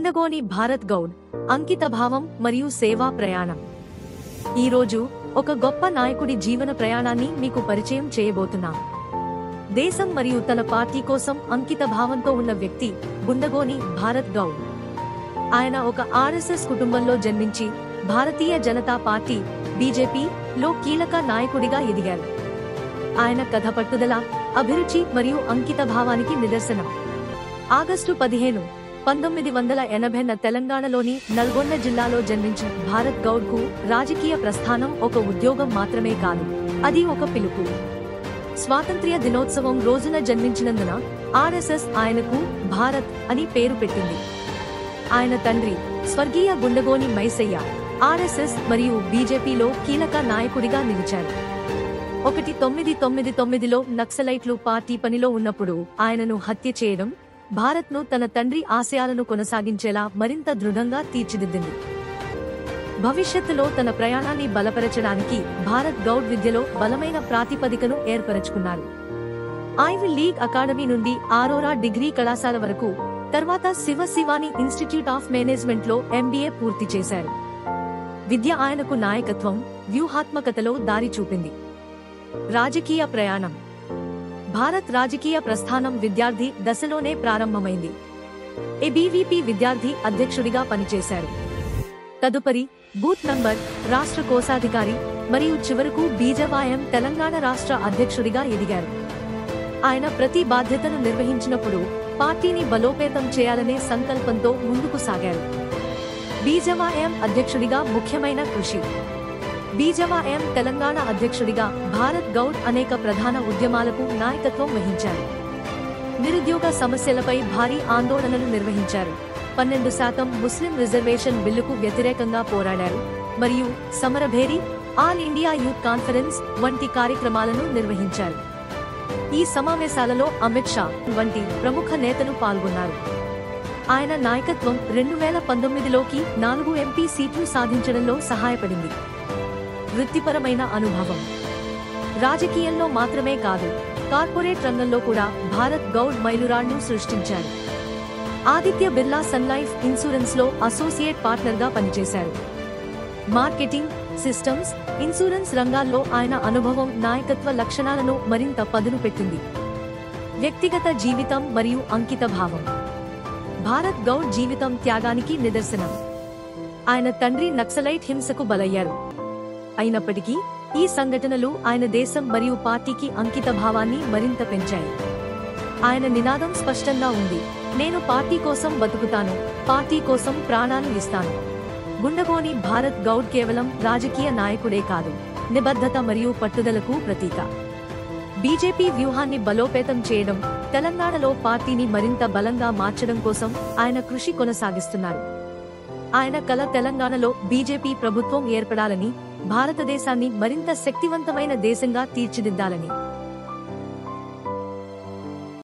గుండగోని భారత్ గౌడ్ అంకితభావం మరియు సేవా ప్రయాణం. ఈరోజు ఒక గొప్ప నాయకుడి జీవన ప్రయాణాన్ని మీకు పరిచయం చేయబోతున్నాం. దేశం మరియు తన పార్టీ కోసం అంకితభావంతో ఉన్న వ్యక్తి గుండగోని భారత్ గౌడ్. ఆయన ఒక ఆర్ఎస్ఎస్ కుటుంబంలో జన్మించి భారతీయ జనతా పార్టీ బీజేపీలో కీలక నాయకుడిగా ఎదిగారు. ఆయన కథ పట్టుదల, అభిరుచి మరియు అంకితభావానికి నిదర్శనం. ఆగస్టు 15, 1980న తెలంగాణలోని నల్గొండ జిల్లాలో జన్మించిన భారత్ గౌడ్ కు రాజకీయ ప్రస్థానం ఒక ఉద్యోగం మాత్రమే కాదు, అది ఒక పిలుపు. స్వాతంత్ర్య దినోత్సవం రోజున జన్మించినందున ఆర్ఎస్ఎస్ ఆయనకు భారత్ అని పేరు పెట్టింది. ఆయన తండ్రి స్వర్గీయ గుండగోని మైసయ్య ఆర్ఎస్ఎస్ మరియు బీజేపీలో కీలక నాయకుడిగా నిలిచారు. 1999లో నక్సలైట్లు పార్టీ పనిలో ఉన్నప్పుడు ఆయనను హత్య చేయడం భారత్ను తన తండ్రి ఆశయాలను కొనసాగించేలా మరింత దృఢంగా తీర్చిదిద్దింది. భవిష్యత్తులో తన ప్రయాణాన్ని బలపరచడానికి భారత్ గౌడ్ విద్యలో బలమైన ప్రాతిపదికను ఏర్పరచుకున్నారు. ఐవీ లీగ్ అకాడమీ నుండి ఆరోరా డిగ్రీ కళాశాల వరకు, తర్వాత శివాని ఇన్స్టిట్యూట్ ఆఫ్ మేనేజ్మెంట్లో ఎంబీఏ పూర్తి చేశారు. విద్య ఆయనకు నాయకత్వం, వ్యూహాత్మకతలో దారి చూపింది. రాజకీయ ప్రయాణం. భారత్ రాజకీయ ప్రస్థానం విద్యార్థి దశలోనే ప్రారంభమైంది. ఏబీవీపీ విద్యార్థి అధ్యక్షుడిగా పనిచేశారు. తదుపరి బూత్ నంబర్, రాష్ట్ర కోశాధికారి మరియు చివరకు బీజేవైఎం తెలంగాణ రాష్ట్ర అధ్యక్షుడిగా ఎదిగారు. ఆయన ప్రతి బాధ్యతను నిర్వహించినప్పుడు పార్టీని బలోపేతం చేయాలనే సంకల్పంతో ముందుకు సాగారు. బీజేవైఎం అధ్యక్షుడిగా ముఖ్యమైన కృషి. బీజేవైఎం తెలంగాణ అధ్యక్షుడిగా భారత్ గౌడ్ అనేక ప్రధాన ఉద్యమాలకు నాయకత్వం వహించారు. నిరుద్యోగ సమస్యలపై భారీ ఆందోళనలు నిర్వహించారు. 12% ముస్లిం రిజర్వేషన్ బిల్లుకు వ్యతిరేకంగా పోరాడారు మరియు సమరభేరి, ఆల్ ఇండియా యూత్ కాన్ఫరెన్స్ వంటి కార్యక్రమాలను నిర్వహించారు. ఈ సమావేశాలలో అమిత్ షా వంటి ప్రముఖ నేతలు పాల్గొన్నారు. ఆయన నాయకత్వం 2019లోకి 4 ఎంపీ సీట్లు సాధించడంలో సహాయపడింది. వృత్తిపరమైన అనుభవం. రాజకీయంలో మాత్రమే కాదు, కార్పొరేట్ రంగంలో కూడా భారత్ గౌడ్ మైలురాళ్లు సృష్టించారు. Aditya Birla sun life insurance లో అసోసియేట్ పార్ట్నర్ గా పనిచేశారు. మార్కెటింగ్, సిస్టమ్స్, ఇన్సూరెన్స్ రంగాల్లో ఆయన అనుభవం నాయకత్వ లక్షణాలను మరింత పదును పెట్టింది. వ్యక్తిగత జీవితం మరియు అంకితభావం. భారత్ గౌడ్ జీవితం త్యాగానికి నిదర్శనం. ఆయన తండ్రి నక్సలైట్ హింసకు బలయ్యారు. అయినప్పటికీ ఈ సంఘటనలు ఆయన దేశం మరియు పార్టీకి అంకితభావాన్ని మరింత పెంచాయి. ఆయన నినాదం స్పష్టంగా ఉంది: నేను పార్టీ కోసం బతుకుతాను, పార్టీ కోసం ప్రాణాలు ఇస్తాను. గుండగోని భారత్ గౌడ్ కేవలం రాజకీయ నాయకుడే కాదు, నిబద్ధత మరియు పట్టుదలకు ప్రతీక. బీజేపీ వ్యూహాన్ని బలోపేతం చేయడం, తెలంగాణలో పార్టీని మరింత బలంగా మార్చడం కోసం ఆయన కృషి కొనసాగిస్తున్నారు. ఆయన కల తెలంగాణలో బీజేపీ ప్రభుత్వం ఏర్పడాలని, భారతదేశాన్ని మరింత శక్తివంతమైన దేశంగా తీర్చిదిద్దాలని.